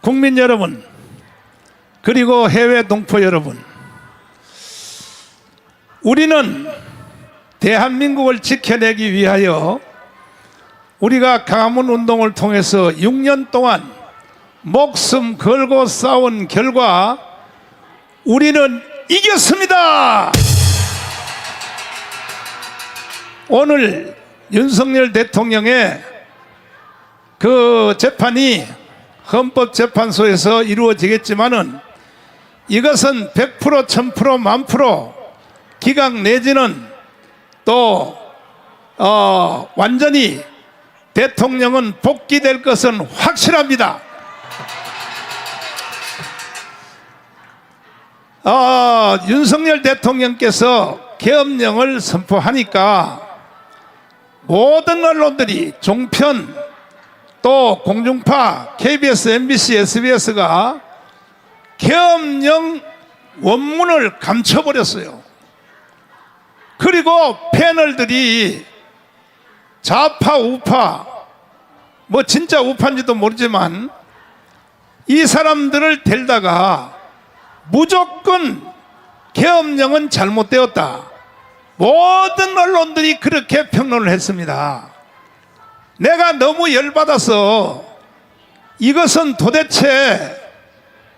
국민 여러분, 그리고 해외 동포 여러분, 우리는 대한민국을 지켜내기 위하여 우리가 강화문 운동을 통해서 6년 동안 목숨 걸고 싸운 결과 우리는 이겼습니다. 오늘 윤석열 대통령의 그 재판이 헌법재판소에서 이루어지겠지만은 이것은 100%, 1000%, 만프로 기각 내지는 또 완전히 대통령은 복귀될 것은 확실합니다. 윤석열 대통령께서 계엄령을 선포하니까 모든 언론들이 종편 또 공중파 KBS, MBC, SBS가 계엄령 원문을 감춰버렸어요. 그리고 패널들이 좌파 우파 뭐 진짜 우파인지도 모르지만 이 사람들을 데려다가 무조건 계엄령은 잘못되었다, 모든 언론들이 그렇게 평론을 했습니다. 내가 너무 열받아서 이것은 도대체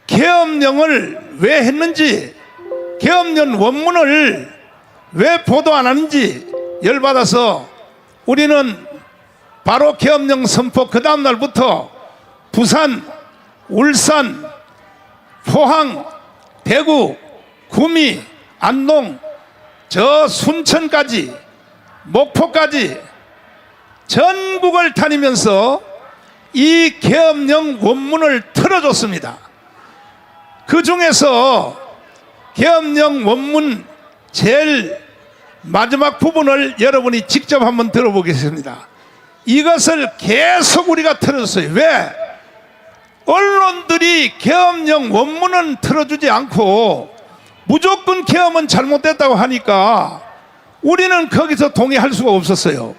계엄령을 왜 했는지, 계엄령 원문을 왜 보도 안 하는지 열받아서 우리는 바로 계엄령 선포 그 다음 날부터 부산, 울산, 포항, 대구, 구미, 안동, 저 순천까지 목포까지 전국을 다니면서 이 계엄령 원문을 틀어줬습니다. 그 중에서 계엄령 원문 제일 마지막 부분을 여러분이 직접 한번 들어보겠습니다. 이것을 계속 우리가 틀어줬어요. 왜? 언론들이 계엄령 원문은 틀어주지 않고 무조건 계엄은 잘못됐다고 하니까 우리는 거기서 동의할 수가 없었어요.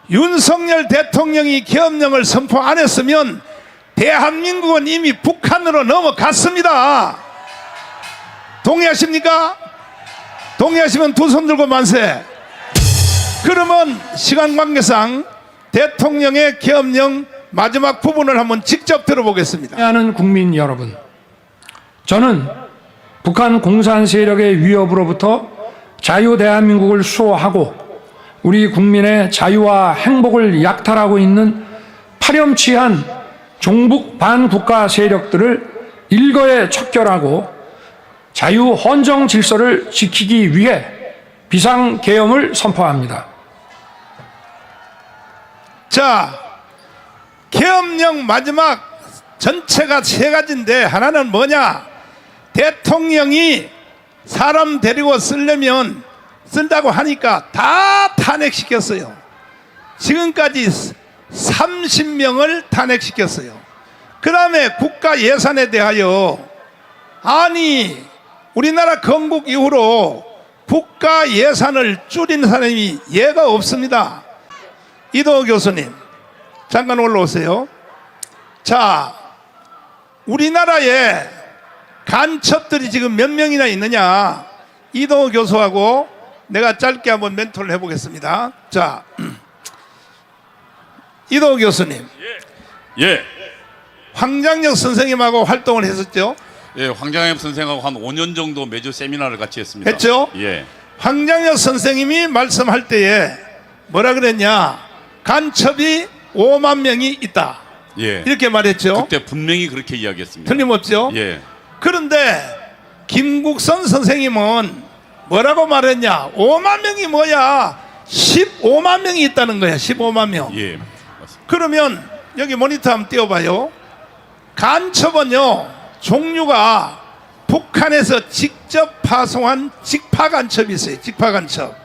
윤석열 대통령이 계엄령을 선포 안 했으면 대한민국은 이미 북한으로 넘어갔습니다. 동의하십니까? 동의하시면 두 손 들고 만세. 그러면 시간 관계상 대통령의 계엄령 마지막 부분을 한번 직접 들어보겠습니다. 하는 국민 여러분, 저는 북한 공산 세력의 위협으로부터 자유 대한민국을 수호하고 우리 국민의 자유와 행복을 약탈하고 있는 파렴치한 종북 반국가 세력들을 일거에 척결하고 자유 헌정 질서를 지키기 위해 비상계엄을 선포합니다. 자, 계엄령 마지막 전체가 세 가지인데 하나는 뭐냐? 대통령이 사람 데리고 쓰려면 쓴다고 하니까 다 탄핵시켰어요. 지금까지 30명을 탄핵시켰어요. 그 다음에 국가 예산에 대하여, 아니 우리나라 건국 이후로 국가 예산을 줄인 사람이 예가 없습니다. 이도호 교수님 잠깐 올라오세요. 자, 우리나라에 간첩들이 지금 몇 명이나 있느냐? 이도호 교수하고 내가 짧게 한번 멘토를 해보겠습니다. 자, 이도호 교수님. 예. 황장혁 선생님하고 활동을 했었죠? 예, 황장혁 선생하고 한 5년 정도 매주 세미나를 같이 했습니다. 했죠? 예. 황장혁 선생님이 말씀할 때에 뭐라 그랬냐? 간첩이 5만 명이 있다. 예. 이렇게 말했죠? 그때 분명히 그렇게 이야기했습니다. 틀림없죠? 예. 그런데 김국선 선생님은 뭐라고 말했냐? 5만 명이 뭐야? 15만 명이 있다는 거야. 15만 명. 예. 맞습니다. 그러면 여기 모니터 한번 띄워봐요. 간첩은요, 종류가 북한에서 직접 파송한 직파간첩이 있어요. 직파간첩.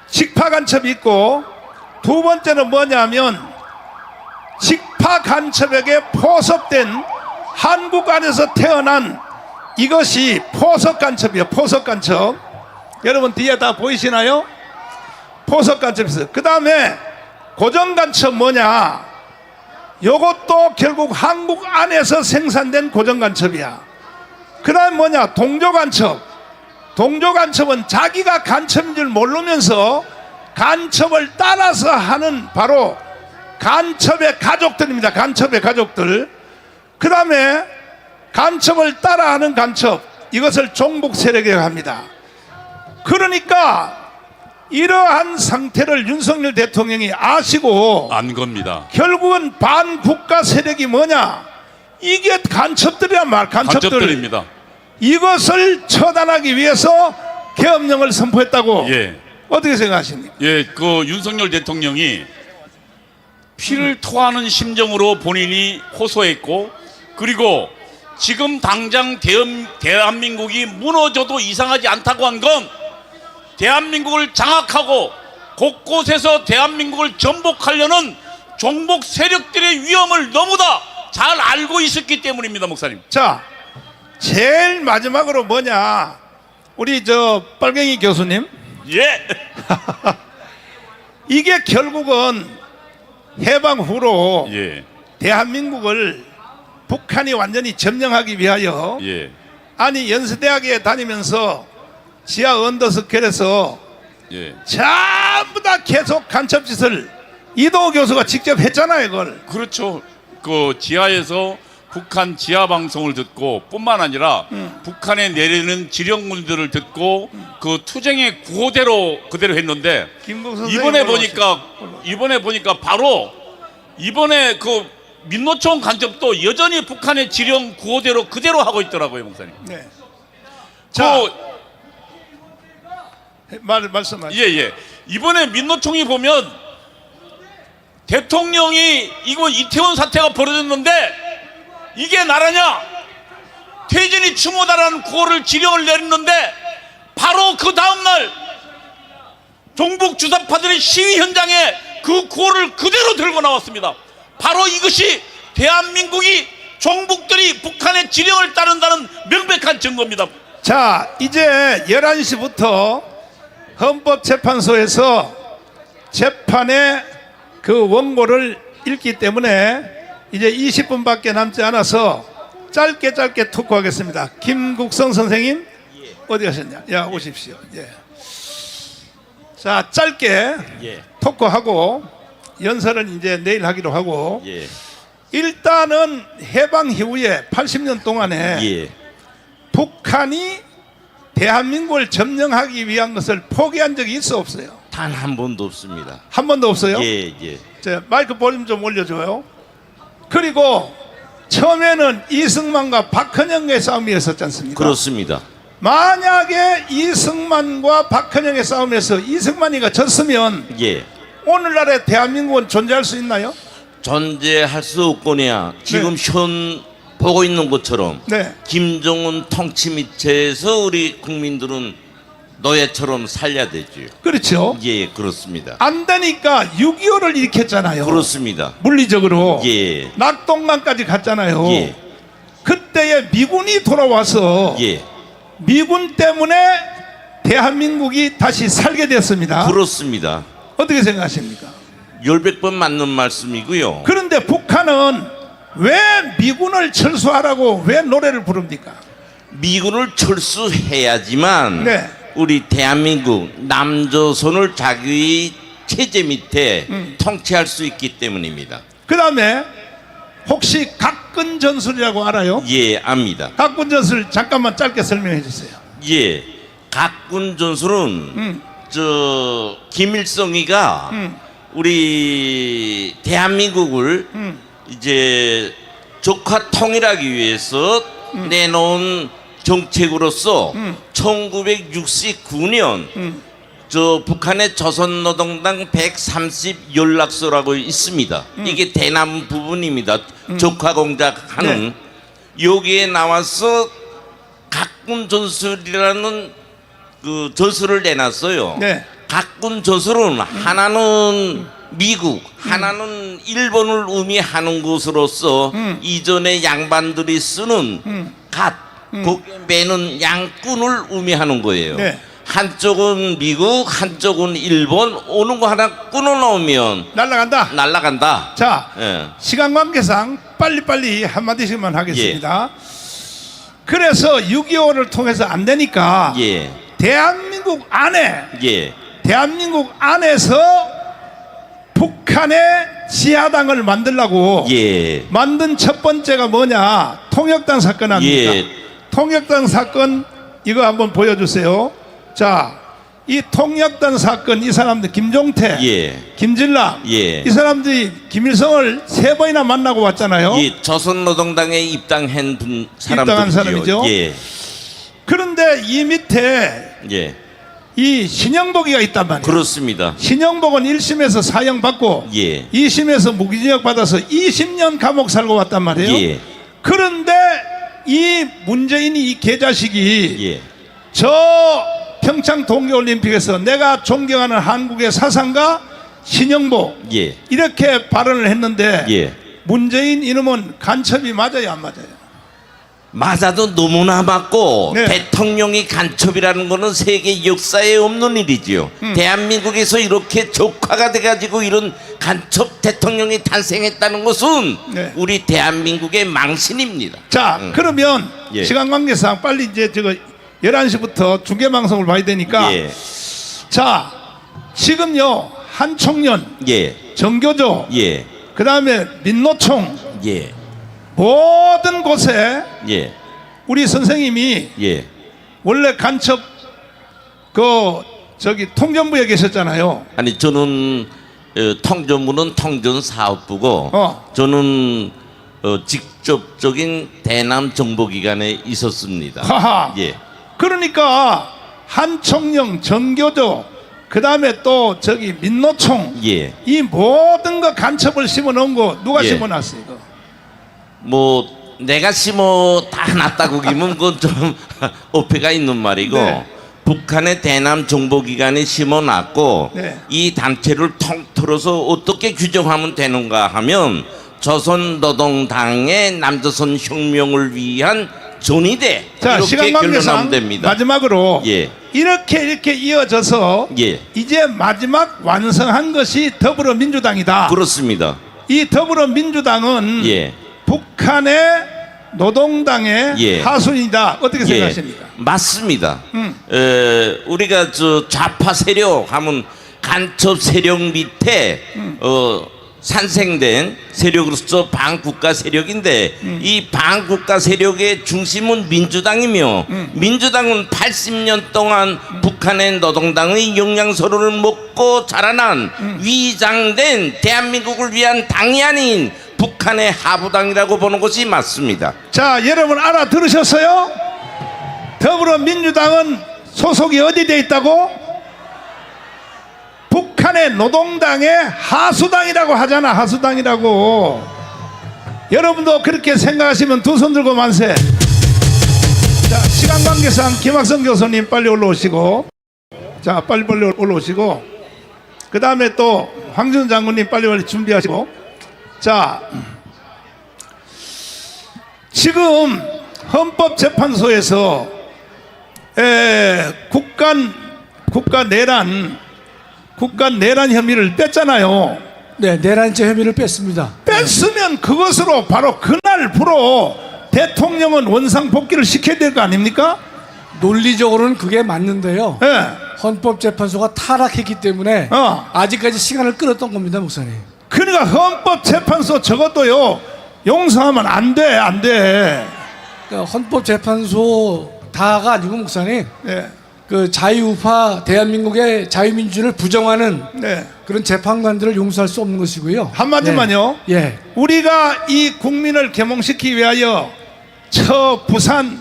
직파간첩이 있고, 두 번째는 뭐냐면 직파간첩에게 포섭된 한국 안에서 태어난 이것이 포석간첩이에요. 포석간첩. 여러분 뒤에 다 보이시나요? 포석간첩이 있어요. 그 다음에 고정간첩 뭐냐? 요것도 결국 한국 안에서 생산된 고정간첩이야. 그 다음 뭐냐, 동조간첩. 동조간첩은 자기가 간첩인 줄 모르면서 간첩을 따라서 하는 바로 간첩의 가족들입니다. 간첩의 가족들. 그 다음에 간첩을 따라하는 간첩, 이것을 종북 세력이라고 합니다. 그러니까 이러한 상태를 윤석열 대통령이 아시고 안 겁니다. 결국은 반국가 세력이 뭐냐, 이게 간첩들이란 말, 간첩들. 간첩들입니다. 이것을 처단하기 위해서 계엄령을 선포했다고. 예. 어떻게 생각하십니까? 예, 그 윤석열 대통령이 피를 토하는 심정으로 본인이 호소했고, 그리고 지금 당장 대한민국이 무너져도 이상하지 않다고 한 건 대한민국을 장악하고 곳곳에서 대한민국을 전복하려는 종북 세력들의 위험을 너무나 잘 알고 있었기 때문입니다, 목사님. 자, 제일 마지막으로 뭐냐, 우리 저 빨갱이 교수님, 예. 이게 결국은 해방 후로 예. 대한민국을 북한이 완전히 점령하기 위하여, 예. 아니 연세대학에 다니면서 지하 언더스kel에서 예. 전부 다 계속 간첩짓을 이도호 교수가 직접 했잖아요. 그걸. 그렇죠. 그 지하에서 북한 지하 방송을 듣고 뿐만 아니라 북한에 내리는 지령문들을 듣고 그 투쟁의 구호대로 그대로 했는데, 김국 선생님 이번에 보니까 바로 이번에 그 민노총 간첩도 여전히 북한의 지령 구호대로 그대로 하고 있더라고요, 목사님. 네. 자, 그 말씀하세요. 예. 이번에 민노총이 보면 대통령이 이거 이태원 사태가 벌어졌는데 이게 나라냐? 퇴진이 추모다라는 구호를 지령을 내렸는데 바로 그 다음날 종북 주사파들의 시위 현장에 그 구호를 그대로 들고 나왔습니다. 바로 이것이 대한민국이 종북들이 북한의 지령을 따른다는 명백한 증거입니다. 자, 이제 11시부터 헌법재판소에서 재판의 그 원고를 읽기 때문에 이제 20분밖에 남지 않아서 짧게 토크하겠습니다. 김국성 선생님, 어디 가셨냐? 야, 오십시오. 예. 자, 짧게 예. 토크하고 연설은 이제 내일 하기로 하고, 예. 일단은 해방 이후에 80년 동안에 예. 북한이 대한민국을 점령하기 위한 것을 포기한 적이 있어 없어요? 단 한 번도 없습니다. 한 번도 없어요? 예, 예. 자, 마이크 볼륨 좀 올려줘요. 그리고 처음에는 이승만과 박헌영의 싸움이었었지 않습니까? 그렇습니다. 만약에 이승만과 박헌영의 싸움에서 이승만이가 졌으면 예. 오늘날의 대한민국은 존재할 수 있나요? 존재할 수 없거냐. 지금 네. 현 보고 있는 것처럼 네. 김정은 통치 밑에서 우리 국민들은 노예처럼 살려야 되죠. 그렇죠. 예, 그렇습니다. 안 되니까 6.25를 일으켰잖아요. 그렇습니다. 물리적으로. 예. 낙동강까지 갔잖아요. 예. 그때에 미군이 돌아와서 예. 미군 때문에 대한민국이 다시 살게 됐습니다. 그렇습니다. 어떻게 생각하십니까? 열백 번 맞는 말씀이고요. 그런데 북한은 왜 미군을 철수하라고 왜 노래를 부릅니까? 미군을 철수해야지만 네. 우리 대한민국 남조선을 자기 체제 밑에 통치할 수 있기 때문입니다. 그 다음에 혹시 각근 전술이라고 알아요? 예, 압니다. 각근 전술 잠깐만 짧게 설명해 주세요. 예, 각군 전술은 저 김일성이가 우리 대한민국을 이제 조카 통일하기 위해서 내놓은 정책으로서 1969년 저 북한의 조선노동당 130 연락서라고 있습니다. 이게 대남 부분입니다. 조카 공작하는 여기에 나와서 각군 전술이라는 그 전술을 내놨어요. 네. 각군 전술은 하나는 미국, 하나는 일본을 의미하는 것으로서 이전에 양반들이 쓰는 갓, 거기에 매는 양꾼을 의미하는 거예요. 네. 한쪽은 미국, 한쪽은 일본 오는 거 하나 끊어놓으면 날라간다. 날라간다. 자, 예. 시간 관계상 빨리빨리 한마디씩만 하겠습니다. 그래서 6.25를 통해서 안 되니까 예. 대한민국 안에서 북한의 지하당을 만들라고 예. 만든 첫 번째가 뭐냐? 통역당 사건 아닙니까? 예. 통역당 사건 이거 한번 보여주세요. 자, 이 통역당 사건 이 사람들 김종태, 예. 김진락 예. 이 사람들이 김일성을 3번이나 만나고 왔잖아요. 이 조선노동당에 입당한 입당한 사람이죠. 예. 그런데 이 밑에 예. 이 신영복이가 있단 말이에요. 그렇습니다. 신영복은 1심에서 사형 받고 예. 2심에서 무기징역 받아서 20년 감옥 살고 왔단 말이에요. 예. 그런데 이 문재인이 이 개자식이 예. 저 평창 동계올림픽에서 내가 존경하는 한국의 사상가 신영복 예. 이렇게 발언을 했는데 예. 문재인 이놈은 간첩이 맞아요 안 맞아요? 맞아도 너무나 맞고 네. 대통령이 간첩이라는 거는 세계 역사에 없는 일이지요. 대한민국에서 이렇게 적화가 돼가지고 이런 간첩 대통령이 탄생했다는 것은 네. 우리 대한민국의 망신입니다. 자 그러면 예. 시간 관계상 빨리 이제 저거 11시부터 중계방송을 봐야 되니까 예. 자 지금요 한총련 예. 정교조 예. 그 다음에 민노총 예. 모든 곳에 예. 우리 선생님이 예. 원래 간첩 저기 통전부에 계셨잖아요. 아니 저는 통전부는 통전사업부고 저는 직접적인 대남 정보기관에 있었습니다. 하하. 예. 그러니까 한총령 정교조 그 다음에 또 저기 민노총 예. 이 모든 거 간첩을 심어놓은 거 누가 예. 심어놨어요? 이거? 뭐 내가 심어 다 놨다고 기면 그건 좀 어폐가 있는 말이고 네. 북한의 대남 정보기관에 심어놨고 네. 이 단체를 통틀어서 어떻게 규정하면 되는가 하면 조선노동당의 남조선 혁명을 위한 전위대 자 이렇게 시간 결론하면 관계상 됩니다. 마지막으로 예. 이렇게 이어져서 예. 이제 마지막 완성한 것이 더불어민주당이다. 그렇습니다. 이 더불어민주당은 예. 북한의 노동당의 예. 하수인이다. 어떻게 생각하십니까? 맞습니다. 우리가 저 좌파 세력 하면 간첩 세력 밑에 산생된 세력으로서 반국가 세력인데 이 반국가 세력의 중심은 민주당이며 민주당은 80년 동안 북한의 노동당의 영양소를 먹고 자라난 위장된 대한민국을 위한 당이 아닌 북한의 하부당이라고 보는 것이 맞습니다. 자 여러분 알아들으셨어요? 더불어민주당은 소속이 어디 돼 있다고? 북한의 노동당의 하수당이라고 하잖아. 하수당이라고. 여러분도 그렇게 생각하시면 두 손 들고 만세. 자 시간 관계상 김학성 교수님 빨리 올라오시고 자 빨리 올라오시고 그 다음에 또 황준 장군님 빨리 준비하시고 자 지금 헌법재판소에서 국가 내란 혐의를 뺐잖아요. 네, 내란죄 혐의를 뺐습니다. 뺐으면 그것으로 바로 그날부로 대통령은 원상복귀를 시켜야 될 거 아닙니까? 논리적으로는 그게 맞는데요. 예. 헌법재판소가 타락했기 때문에 아직까지 시간을 끌었던 겁니다, 목사님. 그러니까 헌법재판소 저것도요 용서하면 안 돼. 그러니까 헌법재판소 다가 아니고 목사님, 예. 그 자유우파 대한민국의 자유민주를 부정하는 네. 그런 재판관들을 용서할 수 없는 것이고요. 한마디만요. 예. 예. 우리가 이 국민을 계몽시키기 위하여 부산,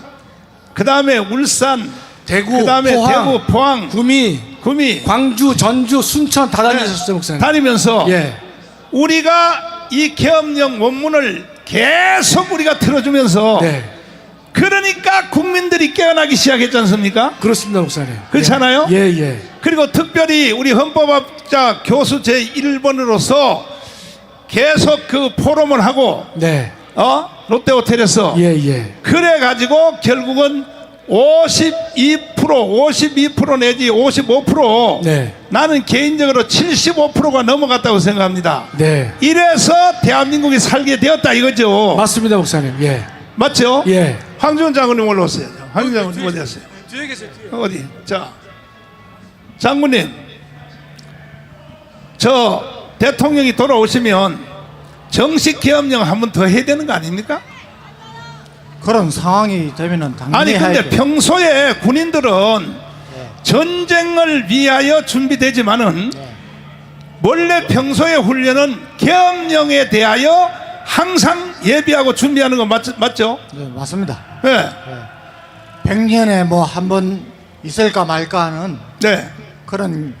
그 다음에 울산, 대구, 그 다음에 포항, 대구, 포항, 구미, 광주, 전주, 순천 다 다니셨어요, 목사님. 다니면서 예. 우리가 이 계엄령 원문을 계속 우리가 틀어주면서 네. 그러니까 국민들이 깨어나기 시작했지 않습니까? 그렇습니다, 목사님. 그렇잖아요? 예, 예. 그리고 특별히 우리 헌법학자 교수 제1번으로서 계속 그 포럼을 하고 네. 롯데호텔에서 예, 예. 그래 가지고 결국은 52% 52% 내지 55%, 네. 나는 개인적으로 75%가 넘어갔다고 생각합니다. 네. 이래서 대한민국이 살게 되었다 이거죠. 맞습니다, 목사님. 예. 맞죠? 예. 황주원 장군님 올라오세요. 황주원 장군님 어디 갔어요? 뒤에 계세요. 뒤에. 어디? 자, 장군님, 저 대통령이 돌아오시면 정식 계엄령 한 번 더 해야 되는 거 아닙니까? 그런 상황이 되면은 당연히 아니 근데 해야죠. 평소에 군인들은 전쟁을 위하여 준비되지만은 원래 평소의 훈련은 계엄령에 대하여 항상 예비하고 준비하는 거 맞죠? 네, 맞습니다. 네. 100년에 뭐 한 번 있을까 말까 하는 네. 그런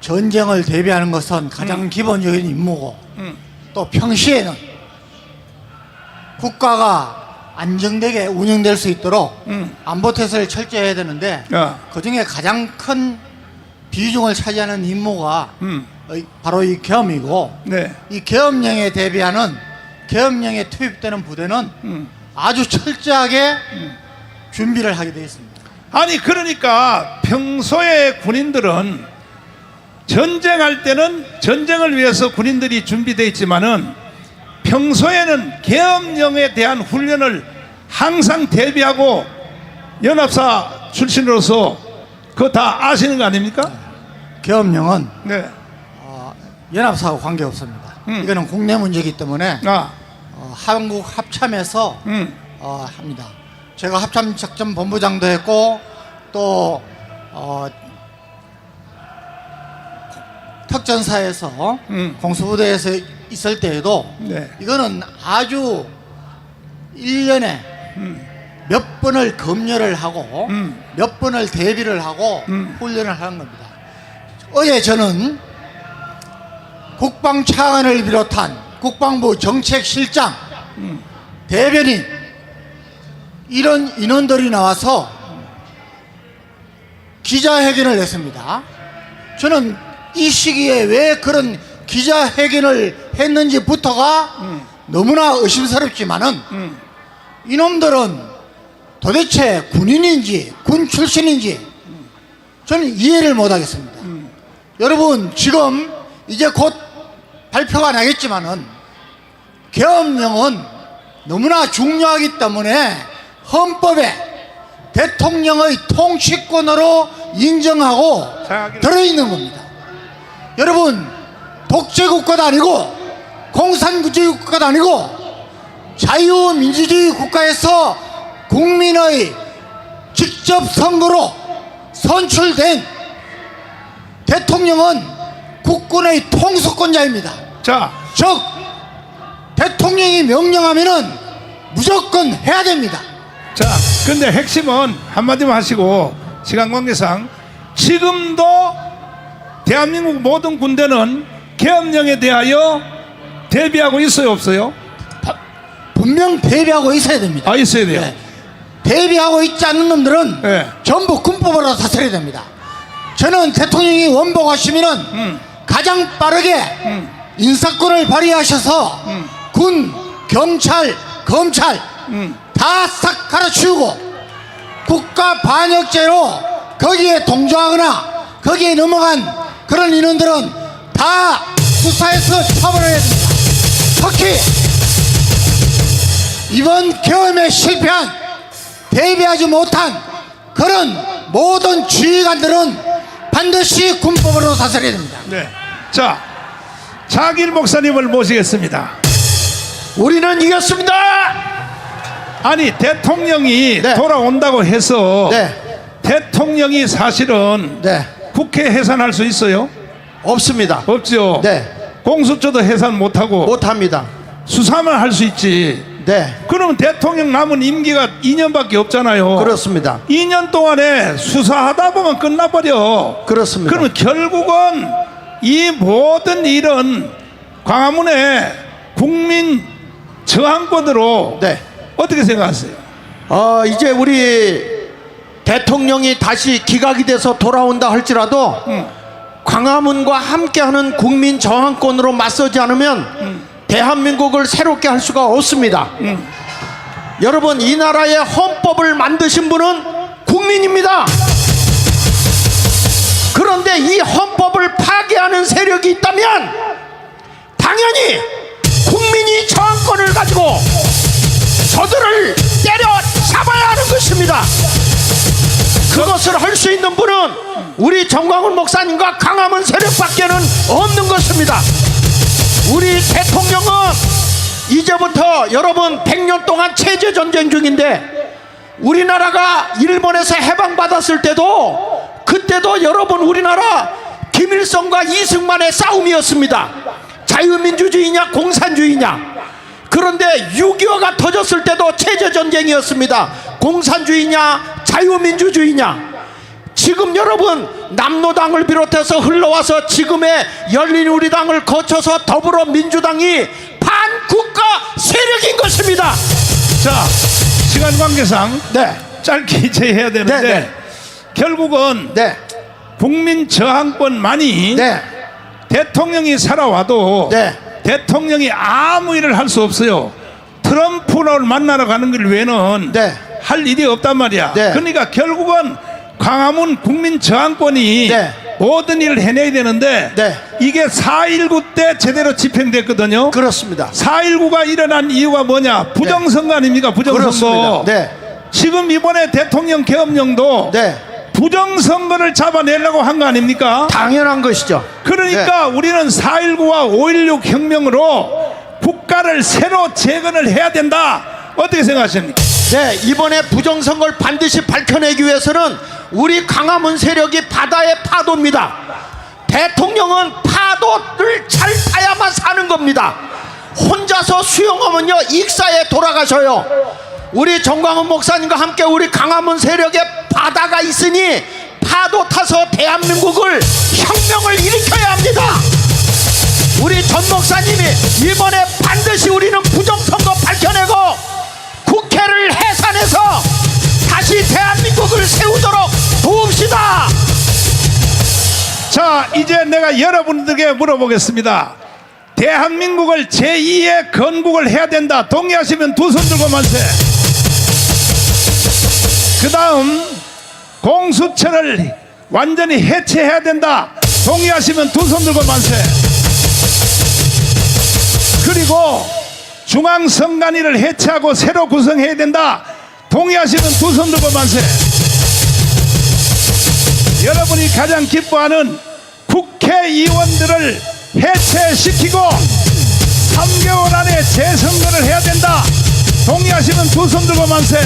전쟁을 대비하는 것은 가장 기본적인 임무고 또 평시에는 국가가 안정되게 운영될 수 있도록 안보태세를 철저히 해야 되는데 야. 그중에 가장 큰 비중을 차지하는 임무가 바로 이 계엄이고 네. 이 계엄령에 대비하는 계엄령에 투입되는 부대는 아주 철저하게 준비를 하게 되어 있습니다. 아니 그러니까 평소에 군인들은 전쟁할 때는 전쟁을 위해서 군인들이 준비되어 있지만은 평소에는 계엄령에 대한 훈련을 항상 대비하고 연합사 출신으로서 그거 다 아시는 거 아닙니까? 계엄령은 네. 연합사하고 관계없습니다. 이거는 국내 문제이기 때문에 아, 한국 합참에서 합니다. 제가 합참작전본부장도 했고 또 특전사에서 공수부대에서 있을 때에도 네. 이거는 아주 1년에 몇 번을 검열을 하고 몇 번을 대비를 하고 훈련을 하는 겁니다. 어제 저는 국방차관을 비롯한 국방부 정책실장 대변인 이런 인원들이 나와서 기자회견을 했습니다. 저는 이 시기에 왜 그런 기자회견을 했는지부터가 너무나 의심스럽지만은 이놈들은 도대체 군인인지 군 출신인지 저는 이해를 못하겠습니다. 여러분 지금 이제 곧 발표가 나겠지만은 계엄령은 너무나 중요하기 때문에 헌법에 대통령의 통치권으로 인정하고 들어있는 겁니다. 여러분 독재국가도 아니고 공산주의 국가도 아니고 자유민주주의 국가에서 국민의 직접 선거로 선출된 대통령은 국군의 통수권자입니다. 자, 즉 대통령이 명령하면은 무조건 해야 됩니다. 자, 근데 핵심은 한마디만 하시고 시간 관계상 지금도 대한민국 모든 군대는 계엄령에 대하여 대비하고 있어요, 없어요? 분명 대비하고 있어야 됩니다. 아, 있어야 돼요. 네. 대비하고 있지 않는 놈들은 네. 전부 군법으로 다스려야 됩니다. 저는 대통령이 원복하시면은 가장 빠르게 인사권을 발휘하셔서 군, 경찰, 검찰 다 싹 갈아치우고 국가 반역죄로 거기에 동조하거나 거기에 넘어간 그런 인원들은 다 수사해서 처벌해야 됩니다. 특히 이번 계엄에 실패한 대비하지 못한 그런 모든 지휘관들은 반드시 군법으로 다스려야 됩니다. 네. 자, 자길 목사님을 모시겠습니다. 우리는 이겼습니다. 아니 대통령이 네. 돌아온다고 해서 네. 대통령이 사실은 네. 국회 해산할 수 있어요? 없습니다. 없죠. 네. 공수처도 해산 못하고 못합니다. 수사만 할 수 있지. 네. 그러면 대통령 남은 임기가 2년밖에 없잖아요. 그렇습니다. 2년 동안에 수사하다 보면 끝나버려. 그렇습니다. 그러면 결국은 이 모든 일은 광화문에 국민 저항권으로 네. 어떻게 생각하세요? 이제 우리 대통령이 다시 기각이 돼서 돌아온다 할지라도 광화문과 함께하는 국민 저항권으로 맞서지 않으면 대한민국을 새롭게 할 수가 없습니다. 여러분 이 나라의 헌법을 만드신 분은 국민입니다. 그런데 이 헌법을 파괴하는 세력이 있다면 당연히 국민이 저항권을 가지고 저들을 때려 잡아야 하는 것입니다. 그것을 할 수 있는 분은 우리 정광훈 목사님과 강화문 세력밖에는 없는 것입니다. 우리 대통령은 이제부터 여러분 100년 동안 체제 전쟁 중인데 우리나라가 일본에서 해방받았을 때도 그때도 여러분 우리나라 김일성과 이승만의 싸움이었습니다. 자유민주주의냐 공산주의냐. 그런데 6.25가 터졌을 때도 체제 전쟁이었습니다. 공산주의냐 자유민주주의냐. 지금 여러분 남로당을 비롯해서 흘러와서 지금의 열린우리당을 거쳐서 더불어민주당이 반국가 세력인 것입니다. 자, 시간 관계상 짧게 제해야 되는데 결국은 국민 저항권만이 대통령이 살아와도 대통령이 아무 일을 할 수 없어요. 트럼프를 만나러 가는 걸 외에는 할 일이 없단 말이야. 그러니까 결국은 광화문 국민 저항권이 모든 일을 해내야 되는데 이게 4.19 때 제대로 집행됐거든요. 그렇습니다. 4.19가 일어난 이유가 뭐냐? 부정선거 아닙니까? 부정선거. 지금 이번에 대통령 계엄령도 부정선거를 잡아내려고 한 거 아닙니까? 당연한 것이죠. 그러니까 우리는 4.19와 5.16 혁명으로 국가를 새로 재건을 해야 된다. 어떻게 생각하십니까? 이번에 부정선거를 반드시 밝혀내기 위해서는 우리 광화문 세력이 바다의 파도입니다. 대통령은 파도를 잘 타야만 사는 겁니다. 혼자서 수영하면요 익사에 돌아가셔요. 우리 정광훈 목사님과 함께 우리 광화문 세력의 바다가 있으니 파도 타서 대한민국을 혁명을 일으켜야 합니다. 우리 전 목사님이 이번에 반드시 우리는 부정선거 밝혀내고 국회를 해산해서 다시 대한민국을 세우도록 도웁시다. 자, 이제 내가 여러분들에게 물어보겠습니다. 대한민국을 제2의 건국을 해야 된다. 동의하시면 두 손 들고 만세. 그 다음 공수처를 완전히 해체해야 된다. 동의하시면 두 손 들고 만세. 그리고 중앙선관위를 해체하고 새로 구성해야 된다. 동의하시면 두 손 들고 만세. 여러분이 가장 기뻐하는 국회의원들을 해체시키고 3개월 안에 재선거를 해야 된다. 동의하시면 두 손 들고 만세.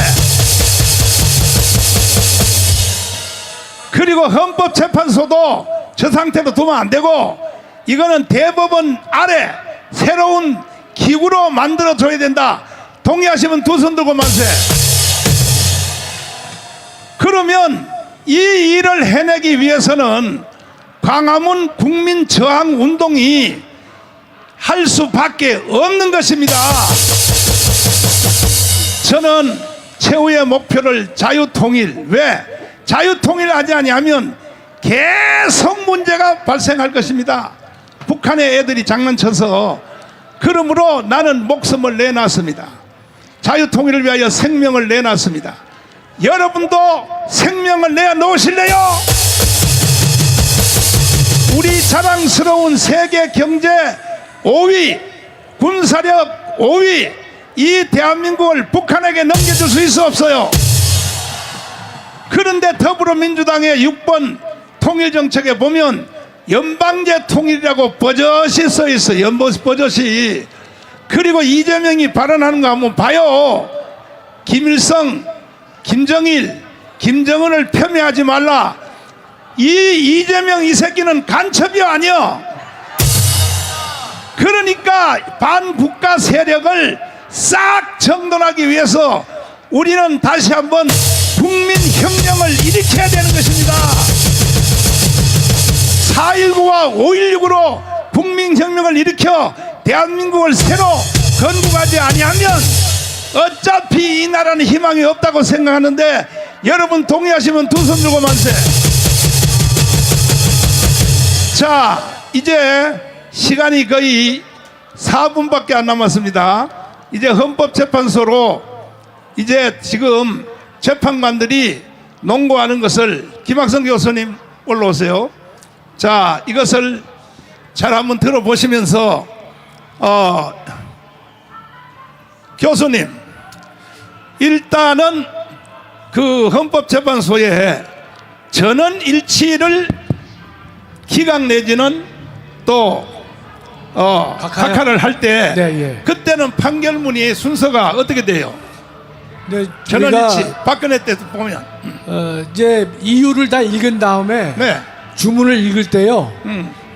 그리고 헌법재판소도 저 상태로 두면 안 되고 이거는 대법원 아래 새로운 기구로 만들어줘야 된다. 동의하시면 두 손 들고 만세. 그러면 이 일을 해내기 위해서는 광화문 국민 저항 운동이 할 수밖에 없는 것입니다. 저는 최후의 목표를 자유통일. 왜 자유통일을 하지 않냐면 계속 문제가 발생할 것입니다. 북한의 애들이 장난쳐서. 그러므로 나는 목숨을 내놨습니다. 자유통일을 위하여 생명을 내놨습니다. 여러분도 생명을 내놓으실래요? 우리 자랑스러운 세계 경제 5위, 군사력 5위, 이 대한민국을 북한에게 넘겨줄 수 있어 없어요? 그런데 더불어민주당의 6번 통일정책에 보면 연방제 통일이라고 버젓이 써 있어요. 버젓이. 그리고 이재명이 발언하는 거 한번 봐요. 김일성, 김정일, 김정은을 폄훼하지 말라. 이 이재명 이 새끼는 간첩이 아니야. 그러니까 반국가 세력을 싹 정돈하기 위해서 우리는 다시 한번 국민혁명을 일으켜야 되는 것입니다. 4.19와 5.16으로 국민혁명을 일으켜 대한민국을 새로 건국하지 아니하면 어차피 이 나라는 희망이 없다고 생각하는데 여러분 동의하시면 두 손 들고 만세. 자, 이제 시간이 거의 4분밖에 안 남았습니다. 이제 헌법재판소로 이제 지금 재판관들이 논고하는 것을 김학성 교수님 올라오세요. 자, 이것을 잘 한번 들어보시면서 교수님, 일단은 그 헌법재판소에 전원 일치를 기각 내지는 또 각하를 할 때 네, 예. 그때는 판결문이 순서가 어떻게 돼요? 네, 전원 저희가 일치. 박근혜 때 보면 이제 이유를 다 읽은 다음에 네. 주문을 읽을 때요.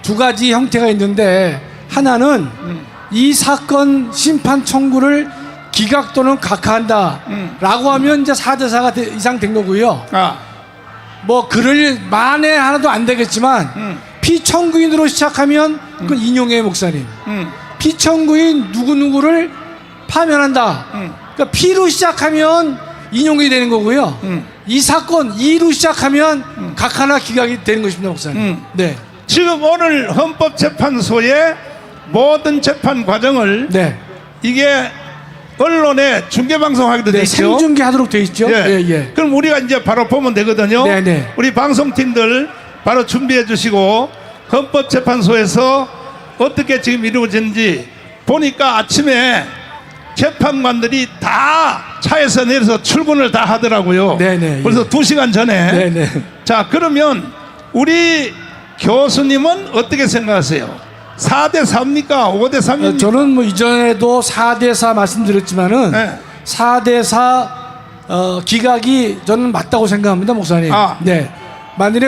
두 가지 형태가 있는데 하나는 이 사건 심판 청구를 기각 또는 각하한다 라고 하면 이제 4대4가 이상 된 거고요. 뭐 그럴 만에 하나도 안 되겠지만 피청구인으로 시작하면 그건 인용해 목사님. 피청구인 누구누구를 파면한다. 그러니까 피로 시작하면 인용이 되는 거고요. 이 사건 이로 시작하면 각하나 기각이 되는 것입니다, 목사님. 네. 지금 오늘 헌법재판소의 모든 재판 과정을 네. 이게 언론에 중계방송하기도 네, 됐죠. 생중계하도록 돼 있죠. 예. 예, 예. 그럼 우리가 이제 바로 보면 되거든요. 네, 네. 우리 방송팀들 바로 준비해 주시고 헌법재판소에서 어떻게 지금 이루어지는지 보니까 아침에 재판관들이 다 차에서 내려서 출근을 다 하더라고요. 네, 네, 그래서 2시간 전에. 네, 네. 자, 그러면 우리 교수님은 어떻게 생각하세요? 4대4입니까? 5대3입니까? 저는 뭐 이전에도 4대4 말씀드렸지만은 네. 4대4 기각이 저는 맞다고 생각합니다, 목사님. 아. 네. 만일에